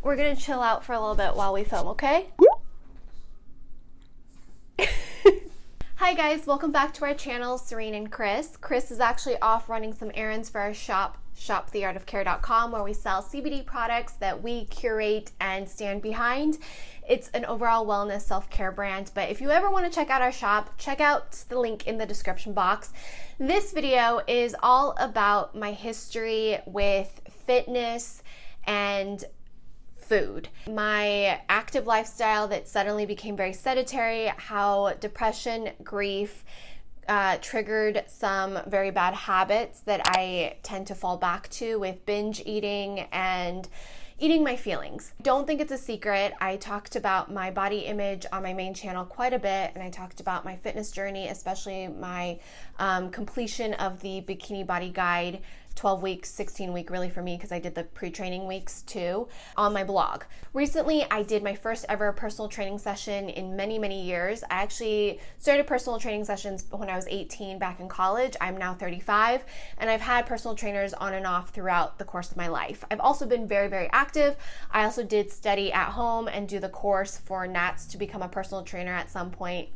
We're gonna chill out for a little bit while we film, okay? Hi guys, welcome back to our channel, Serein and Chris. Chris is actually off running some errands for our shop, shoptheartofcare.com, where we sell CBD products that we curate and stand behind. It's an overall wellness self-care brand, but if you ever want to check out our shop, check out the link in the description box. This video is all about my history with fitness and food. My active lifestyle that suddenly became very sedentary, how depression, grief, triggered some very bad habits that I tend to fall back to with binge eating and eating my feelings. Don't think it's a secret. I talked about my body image on my main channel quite a bit, and I talked about my fitness journey, especially my completion of the Bikini Body Guide 12 weeks, 16 week really for me because I did the pre-training weeks too on my blog. Recently, I did my first ever personal training session in many, many years. I actually started personal training sessions when I was 18 back in college. I'm now 35 and I've had personal trainers on and off throughout the course of my life. I've also been very, very active. I also did study at home and do the course for NATS to become a personal trainer at some point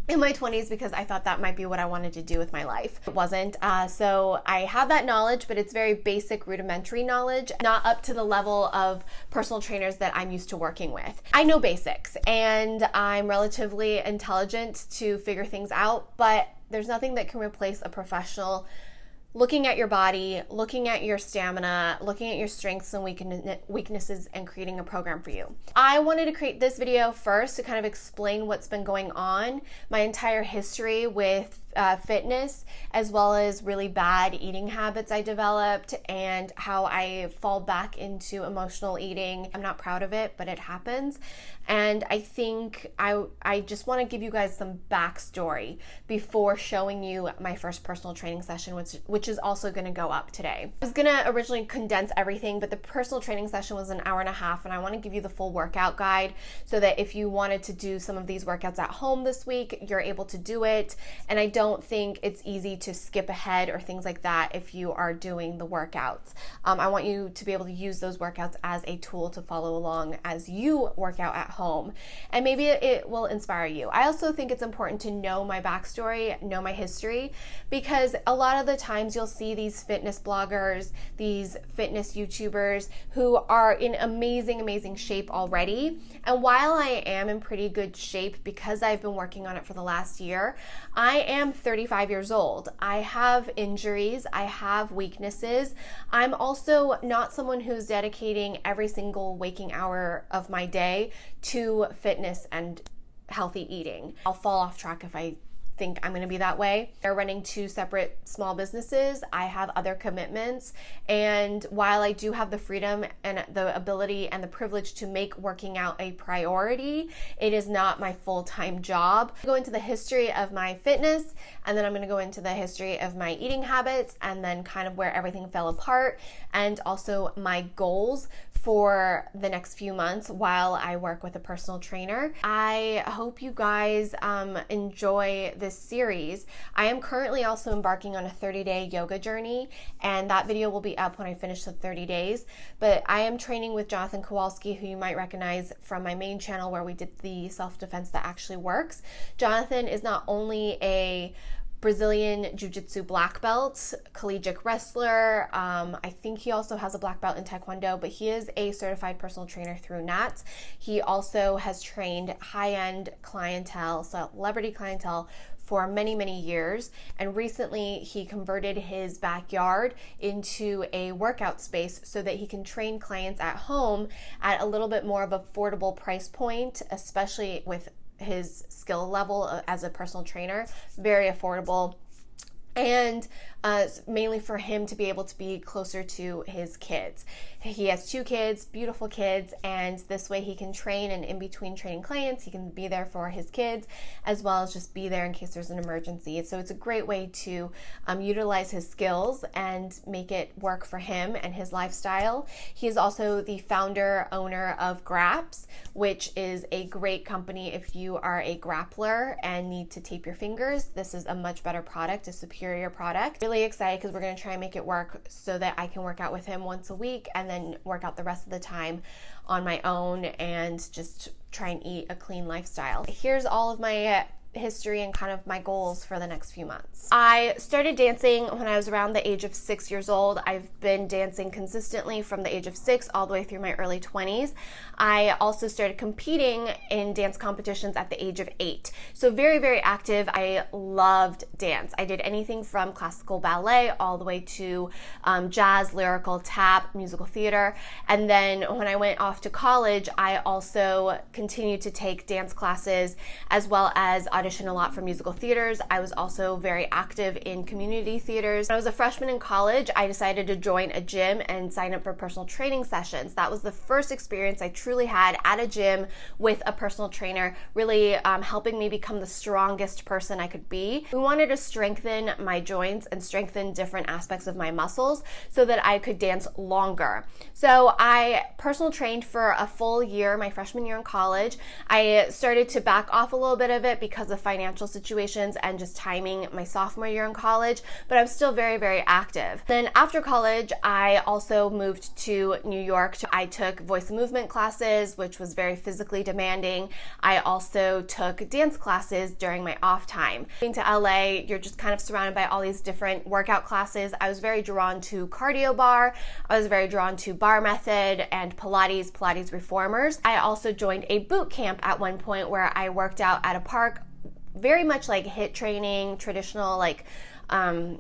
in my 20s because I thought that might be what I wanted to do with my life. It wasn't. So I have that knowledge, but it's very basic, rudimentary knowledge, not up to the level of personal trainers that I'm used to working with. I know basics and I'm relatively intelligent to figure things out, but there's nothing that can replace a professional looking at your body, looking at your stamina, looking at your strengths and weaknesses, and creating a program for you. I wanted to create this video first to kind of explain what's been going on, my entire history with fitness, as well as really bad eating habits I developed and how I fall back into emotional eating. I'm not proud of it, but it happens. And I think I just want to give you guys some backstory before showing you my first personal training session, which is also going to go up today. I was going to originally condense everything, but the personal training session was an hour and a half, and I want to give you the full workout guide so that if you wanted to do some of these workouts at home this week, you're able to do it. And I don't think it's easy to skip ahead or things like that if you are doing the workouts. I want you to be able to use those workouts as a tool to follow along as you work out at home, and maybe it will inspire you. I also think it's important to know my backstory, know my history, because a lot of the times you'll see these fitness bloggers, these fitness YouTubers who are in amazing shape already. And while I am in pretty good shape because I've been working on it for the last year, I am 35 years old. I have injuries, I have weaknesses. I'm also not someone who's dedicating every single waking hour of my day to fitness and healthy eating. I'll fall off track if I think I'm going to be that way. They're running two separate small businesses. I have other commitments, and while I do have the freedom and the ability and the privilege to make working out a priority, it is not my full-time job. I'm going to go into the history of my fitness, and then I'm going to go into the history of my eating habits, and then kind of where everything fell apart, and also my goals for the next few months while I work with a personal trainer. I hope you guys enjoy this series. I am currently also embarking on a 30-day yoga journey, and that video will be up when I finish the 30 days. But I am training with Jonkowalsky, who you might recognize from my main channel where we did the self-defense that actually works. Jonathan is not only a Brazilian Jiu-Jitsu black belt, collegiate wrestler. I think he also has a black belt in Taekwondo, but he is a certified personal trainer through NATS. He also has trained high-end clientele, celebrity clientele, for many years, and recently he converted his backyard into a workout space so that he can train clients at home at a little bit more of affordable price point, especially with his skill level as a personal trainer. Very affordable, and mainly for him to be able to be closer to his kids. He has 2 kids, beautiful kids, and this way he can train, and in between training clients, he can be there for his kids, as well as just be there in case there's an emergency. So it's a great way to utilize his skills and make it work for him and his lifestyle. He is also the founder, owner of Graps, which is a great company if you are a grappler and need to tape your fingers. This is a much better product, a superior product. Really really excited because we're going to try and make it work so that I can work out with him once a week and then work out the rest of the time on my own and just try and eat a clean lifestyle. Here's all of my history and kind of my goals for the next few months. I started dancing when I was around the age of 6 years old. I've been dancing consistently from the age of 6 all the way through my early 20s. I also started competing in dance competitions at the age of 8. So very, very active. I loved dance. I did anything from classical ballet all the way to jazz, lyrical, tap, musical theater. And then when I went off to college, I also continued to take dance classes as well as audition a lot for musical theaters. I was also very active in community theaters. When I was a freshman in college, I decided to join a gym and sign up for personal training sessions. That was the first experience I truly had at a gym with a personal trainer, really helping me become the strongest person I could be. We wanted to strengthen my joints and strengthen different aspects of my muscles so that I could dance longer. So I personal trained for a full year, my freshman year in college. I started to back off a little bit of it because of financial situations and just timing my sophomore year in college, but I was still very, very active. Then after college, I also moved to New York. I took voice and movement classes, which was very physically demanding. I also took dance classes during my off time. Being to LA, you're just kind of surrounded by all these different workout classes. I was very drawn to cardio bar. I was very drawn to bar method and Pilates reformers. I also joined a boot camp at one point where I worked out at a park, very much like HIIT training, traditional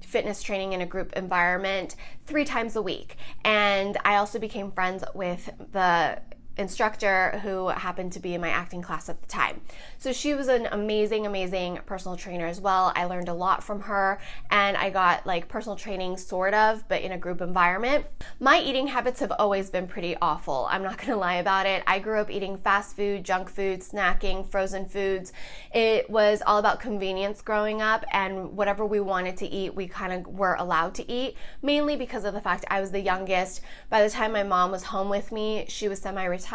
fitness training in a group environment 3 times a week. And I also became friends with the instructor who happened to be in my acting class at the time. So she was an amazing, amazing personal trainer as well. I learned a lot from her and I got like personal training sort of, but in a group environment. My eating habits have always been pretty awful. I'm not gonna lie about it. I grew up eating fast food, junk food, snacking, frozen foods. It was all about convenience growing up, and whatever we wanted to eat, we kind of were allowed to eat, mainly because of the fact I was the youngest. By the time my mom was home with me, she was semi-retired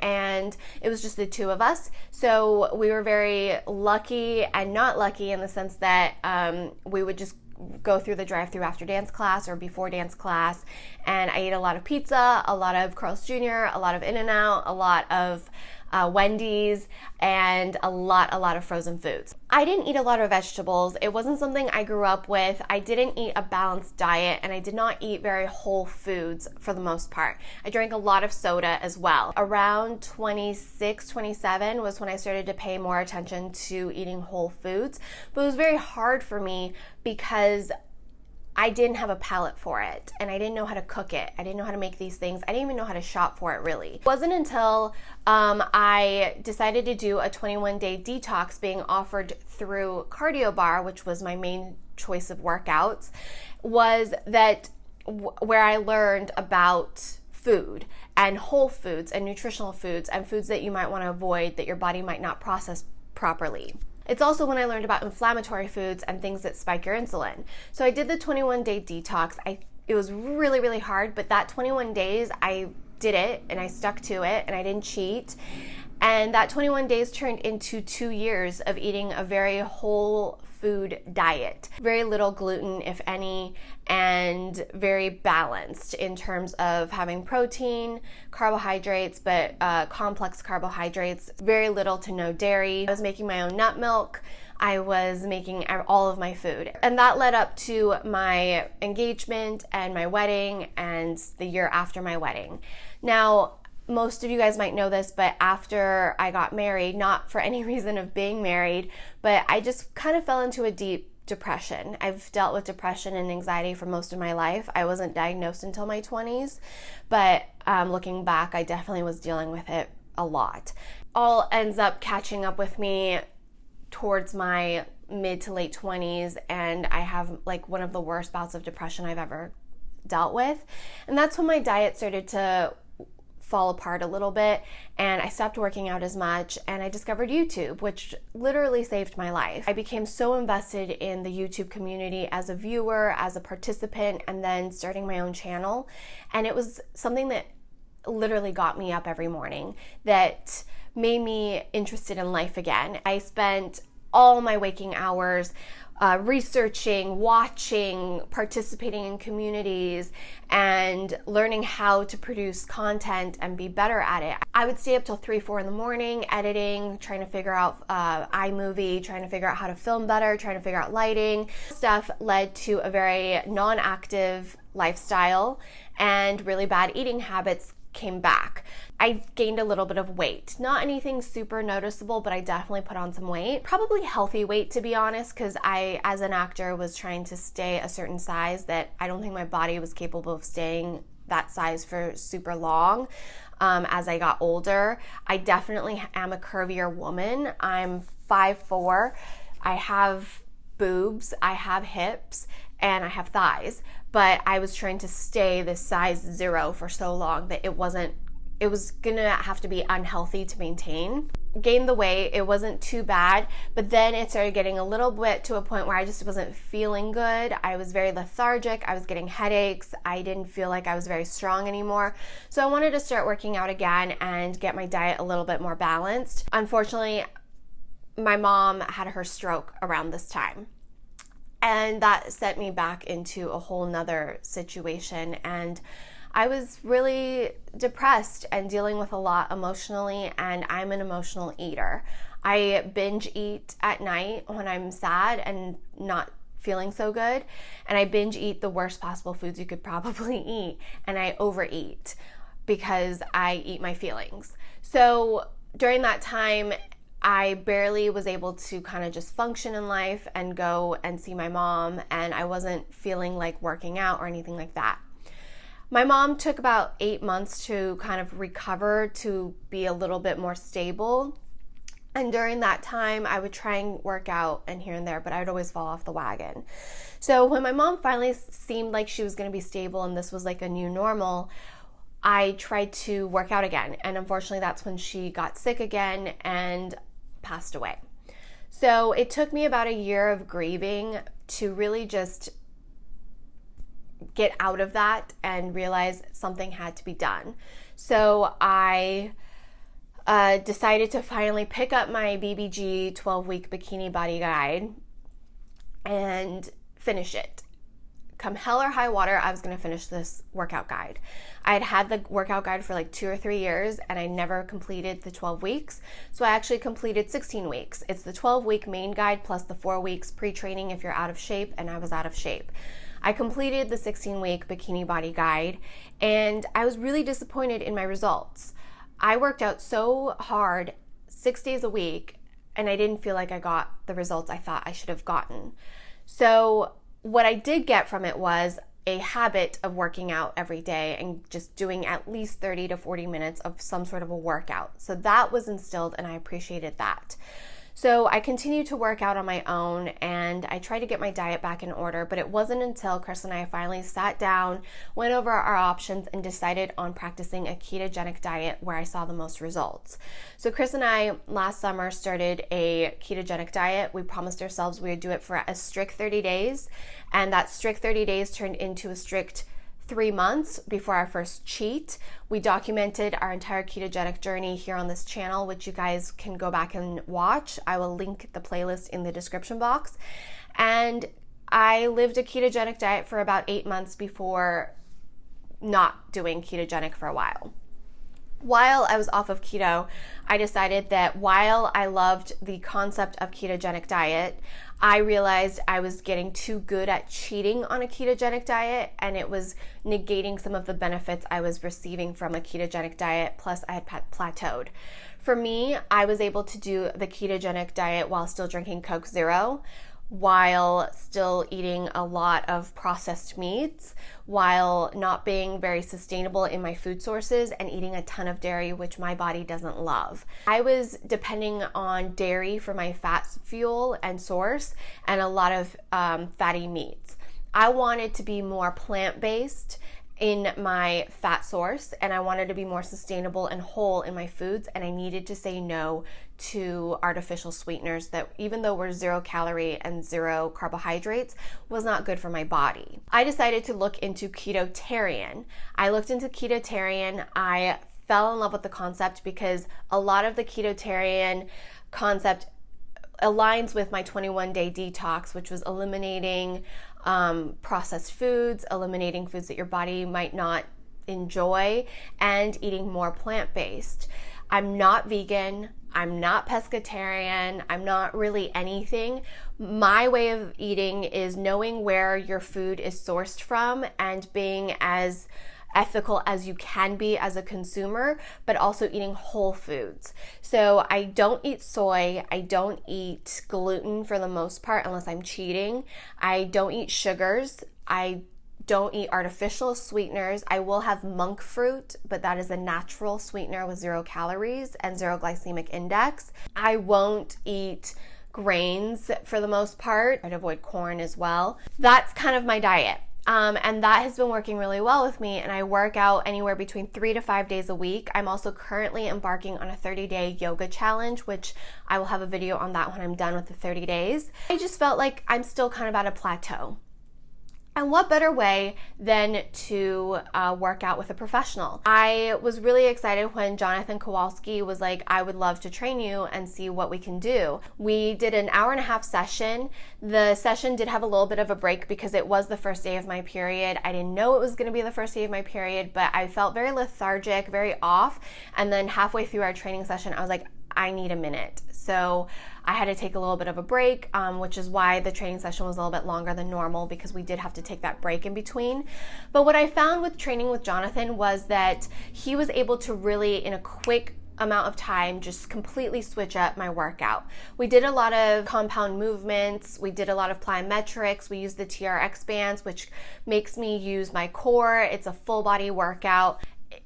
and it was just the 2 of us. So we were very lucky and not lucky in the sense that we would just go through the drive-thru after dance class or before dance class, and I ate a lot of pizza, a lot of Carl's Jr., a lot of In-N-Out, a lot of Wendy's, and a lot of frozen foods. I didn't eat a lot of vegetables. It wasn't something I grew up with. I didn't eat a balanced diet, and I did not eat very whole foods for the most part. I drank a lot of soda as well. Around 26, 27 was when I started to pay more attention to eating whole foods, but it was very hard for me because I didn't have a palate for it, and I didn't know how to cook it. I didn't know how to make these things. I didn't even know how to shop for it, really. It wasn't until I decided to do a 21-day detox being offered through Cardio Bar, which was my main choice of workouts, was that where I learned about food and whole foods and nutritional foods and foods that you might want to avoid that your body might not process properly. It's also when I learned about inflammatory foods and things that spike your insulin. So I did the 21-day detox. It was really, really hard, but that 21 days, I did it and I stuck to it and I didn't cheat. And that 21 days turned into 2 years of eating a very whole food diet. Very little gluten, if any, and very balanced in terms of having protein, carbohydrates, but complex carbohydrates, very little to no dairy. I was making my own nut milk. I was making all of my food. And that led up to my engagement and my wedding and the year after my wedding. Now, most of you guys might know this, but after I got married, not for any reason of being married, but I just kind of fell into a deep depression. I've dealt with depression and anxiety for most of my life. I wasn't diagnosed until my 20s, but looking back, I definitely was dealing with it a lot. All ends up catching up with me towards my mid to late 20s, and I have like one of the worst bouts of depression I've ever dealt with. And that's when my diet started to fall apart a little bit, and I stopped working out as much, and I discovered YouTube, which literally saved my life. I became so invested in the YouTube community as a viewer, as a participant, and then starting my own channel. And it was something that literally got me up every morning, that made me interested in life again. I spent all my waking hours researching, watching, participating in communities, and learning how to produce content and be better at it. I would stay up till 3, 4 in the morning editing, trying to figure out iMovie, trying to figure out how to film better, trying to figure out lighting. Stuff led to a very non-active lifestyle, and really bad eating habits came back. I gained a little bit of weight. Not anything super noticeable, but I definitely put on some weight. Probably healthy weight, to be honest, because I, as an actor, was trying to stay a certain size that I don't think my body was capable of staying that size for super long. As I got older, I definitely am a curvier woman. I'm 5'4". I have boobs, I have hips, and I have thighs, but I was trying to stay this size 0 for so long that it was gonna have to be unhealthy to maintain. Gained the weight, it wasn't too bad, but then it started getting a little bit to a point where I just wasn't feeling good. I was very lethargic, I was getting headaches, I didn't feel like I was very strong anymore. So I wanted to start working out again and get my diet a little bit more balanced. Unfortunately, my mom had her stroke around this time. And that sent me back into a whole nother situation. And I was really depressed and dealing with a lot emotionally, and I'm an emotional eater. I binge eat at night when I'm sad and not feeling so good, and I binge eat the worst possible foods you could probably eat, and I overeat because I eat my feelings. So during that time, I barely was able to kind of just function in life and go and see my mom, and I wasn't feeling like working out or anything like that. My mom took about 8 months to kind of recover, to be a little bit more stable. And during that time, I would try and work out and here and there, but I would always fall off the wagon. So when my mom finally seemed like she was going to be stable and this was like a new normal, I tried to work out again. And unfortunately, that's when she got sick again and passed away. So it took me about a year of grieving to really just get out of that and realize something had to be done. So I decided to finally pick up my BBG 12-week bikini body guide and finish it. Come hell or high water, I was going to finish this workout guide. I had had the workout guide for like 2 or 3 years, and I never completed the 12 weeks. So I actually completed 16 weeks. It's the 12-week main guide plus the 4 weeks pre-training if you're out of shape, and I was out of shape. I completed the 16-week bikini body guide, and I was really disappointed in my results. I worked out so hard 6 days a week, and I didn't feel like I got the results I thought I should have gotten. So what I did get from it was a habit of working out every day and just doing at least 30 to 40 minutes of some sort of a workout. So that was instilled, and I appreciated that. So I continued to work out on my own, and I tried to get my diet back in order, but it wasn't until Chris and I finally sat down, went over our options, and decided on practicing a ketogenic diet where I saw the most results. So Chris and I last summer started a ketogenic diet. We promised ourselves we would do it for a strict 30 days, and that strict 30 days turned into a strict 3 months before our first cheat. We documented our entire ketogenic journey here on this channel, which you guys can go back and watch. I will link the playlist in the description box. And I lived a ketogenic diet for about 8 months before not doing ketogenic for a while. While I was off of keto, I decided that while I loved the concept of ketogenic diet, I realized I was getting too good at cheating on a ketogenic diet, and it was negating some of the benefits I was receiving from a ketogenic diet, plus I had plateaued. For me, I was able to do the ketogenic diet while still drinking Coke Zero, while still eating a lot of processed meats, while not being very sustainable in my food sources and eating a ton of dairy, which my body doesn't love. I was depending on dairy for my fat fuel and source, and a lot of fatty meats. I wanted to be more plant-based in my fat source, and I wanted to be more sustainable and whole in my foods, and I needed to say no to artificial sweeteners that, even though were 0 calorie and 0 carbohydrates, was not good for my body. I decided to look into Keto Terian. I looked into Keto Terian. I fell in love with the concept because a lot of the Keto Terian concept aligns with my 21-day detox, which was eliminating processed foods, eliminating foods that your body might not enjoy, and eating more plant-based. I'm not vegan. I'm not pescatarian. I'm not really anything. My way of eating is knowing where your food is sourced from and being as ethical as you can be as a consumer, but also eating whole foods. So I don't eat soy. I don't eat gluten for the most part unless I'm cheating. I don't eat sugars. I don't eat artificial sweeteners. I will have monk fruit, but that is a natural sweetener with 0 calories and 0 glycemic index. I won't eat grains for the most part. I'd avoid corn as well. That's kind of my diet. And that has been working really well with me, and I work out anywhere between 3 to 5 days a week. I'm also currently embarking on a 30-day yoga challenge, which I will have a video on that when I'm done with the 30 days. I just felt like I'm still kind of at a plateau. And what better way than to work out with a professional? I was really excited when Jonathan Kowalski was like, I would love to train you and see what we can do. We did an 1.5-hour session. The session did have a little bit of a break because it was the first day of my period. I didn't know it was going to be the first day of my period, but I felt very lethargic, very off. And then halfway through our training session, I was like, I need a minute. So I had to take a little bit of a break, which is why the training session was a little bit longer than normal, because we did have to take that break in between. But what I found with training with Jonathan was that he was able to really, in a quick amount of time, just completely switch up my workout. We did a lot of compound movements. We did a lot of plyometrics. We used the TRX bands, which makes me use my core. It's a full body workout.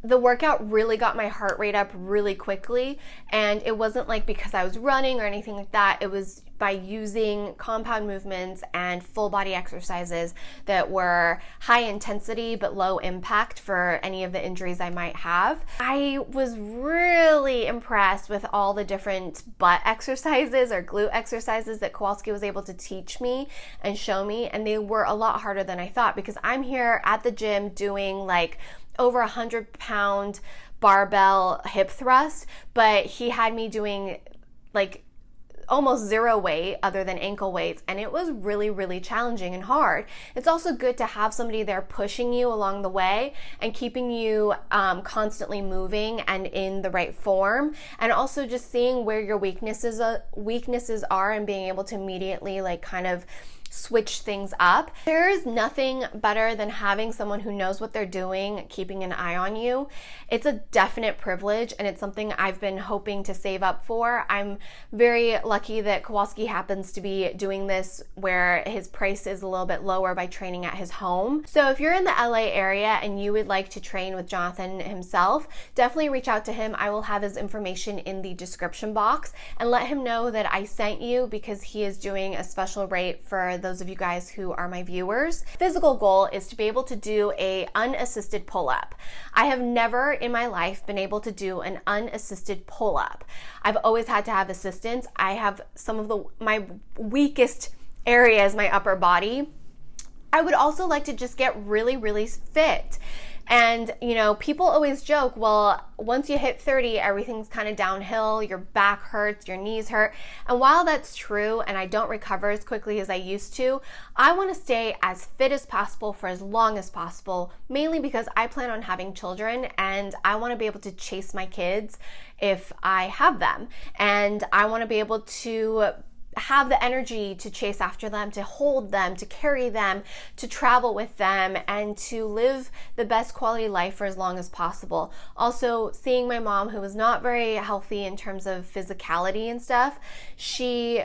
The workout really got my heart rate up really quickly, and it wasn't like because I was running or anything like that. It was by using compound movements and full body exercises that were high intensity but low impact for any of the injuries I might have. I was really impressed with all the different butt exercises or glute exercises that Kowalski was able to teach me and show me, and they were a lot harder than I thought, because I'm here at the gym doing like over 100-pound barbell hip thrust, but he had me doing like almost 0 weight other than ankle weights, and it was really, really challenging and hard. It's also good to have somebody there pushing you along the way and keeping you constantly moving and in the right form, and also just seeing where your weaknesses are and being able to immediately like kind of switch things up. There is nothing better than having someone who knows what they're doing, keeping an eye on you. It's a definite privilege, and it's something I've been hoping to save up for. I'm very lucky that Kowalski happens to be doing this where his price is a little bit lower by training at his home. So if you're in the LA area and you would like to train with Jonathan himself, definitely reach out to him. I will have his information in the description box, and let him know that I sent you, because he is doing a special rate for those of you guys who are my viewers. Physical goal is to be able to do a unassisted pull-up. I have never in my life been able to do an unassisted pull-up. I've always had to have assistance. I have some of my weakest areas, my upper body. I would also like to just get really, really fit. And, you know, people always joke, well, once you hit 30, everything's kind of downhill, your back hurts, your knees hurt. And while that's true, and I don't recover as quickly as I used to, I want to stay as fit as possible for as long as possible, mainly because I plan on having children, and I want to be able to chase my kids if I have them. And I want to be able to have the energy to chase after them, to hold them, to carry them, to travel with them, and to live the best quality life for as long as possible. Also, seeing my mom, who was not very healthy in terms of physicality and stuff, she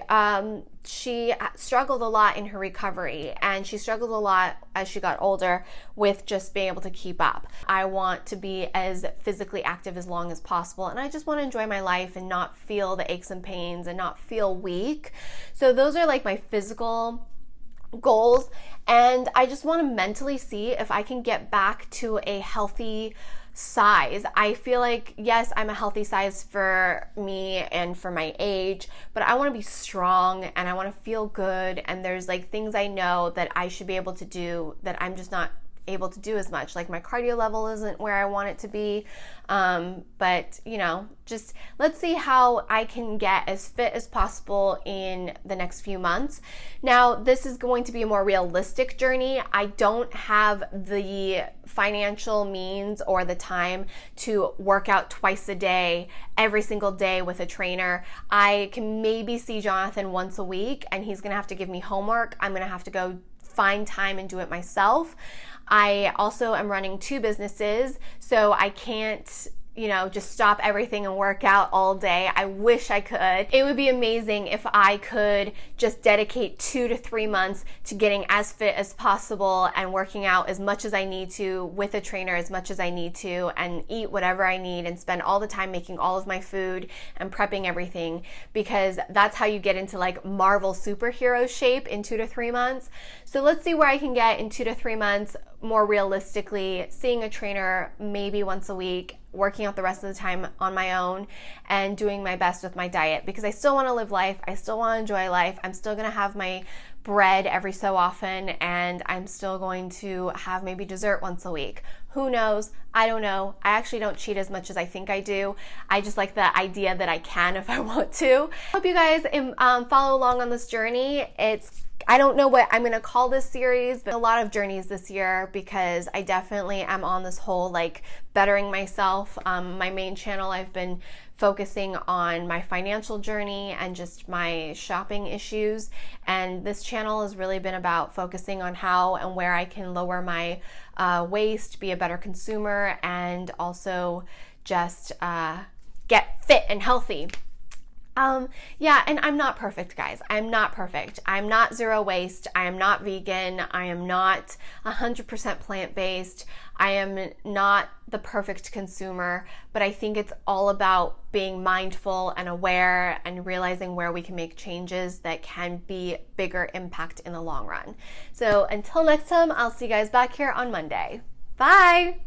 struggled a lot in her recovery, and she struggled a lot as she got older with just being able to keep up. I want to be as physically active as long as possible, and I just want to enjoy my life and not feel the aches and pains and not feel weak. So those are like my physical goals, and I just want to mentally see if I can get back to a healthy size. I feel like, yes, I'm a healthy size for me and for my age, but I want to be strong and I want to feel good, and there's like things I know that I should be able to do that I'm just not able to do as much. Like my cardio level isn't where I want it to be. But you know, just let's see how I can get as fit as possible in the next few months. Now, this is going to be a more realistic journey. I don't have the financial means or the time to work out twice a day, every single day with a trainer. I can maybe see Jonathan once a week, and he's gonna have to give me homework. I'm gonna have to go find time and do it myself. I also am running 2 businesses, so I can't, you know, just stop everything and work out all day. I wish I could. It would be amazing if I could just dedicate 2 to 3 months to getting as fit as possible and working out as much as I need to with a trainer as much as I need to, and eat whatever I need and spend all the time making all of my food and prepping everything, because that's how you get into like Marvel superhero shape in 2 to 3 months. So let's see where I can get in 2 to 3 months more realistically, seeing a trainer maybe once a week, working out the rest of the time on my own, and doing my best with my diet, because I still want to live life. I still want to enjoy life. I'm still going to have my bread every so often, and I'm still going to have maybe dessert once a week. Who knows? I don't know. I actually don't cheat as much as I think I do. I just like the idea that I can if I want to. Hope you guys follow along on this journey. I don't know what I'm going to call this series, but a lot of journeys this year, because I definitely am on this whole like bettering myself. My main channel, I've been focusing on my financial journey and just my shopping issues. And this channel has really been about focusing on how and where I can lower my waste, be a better consumer, and also just get fit and healthy. Yeah, and I'm not perfect, guys. I'm not perfect. I'm not zero waste. I am not vegan. I am not 100% plant-based. I am not the perfect consumer, but I think it's all about being mindful and aware and realizing where we can make changes that can be bigger impact in the long run. So until next time, I'll see you guys back here on Monday. Bye!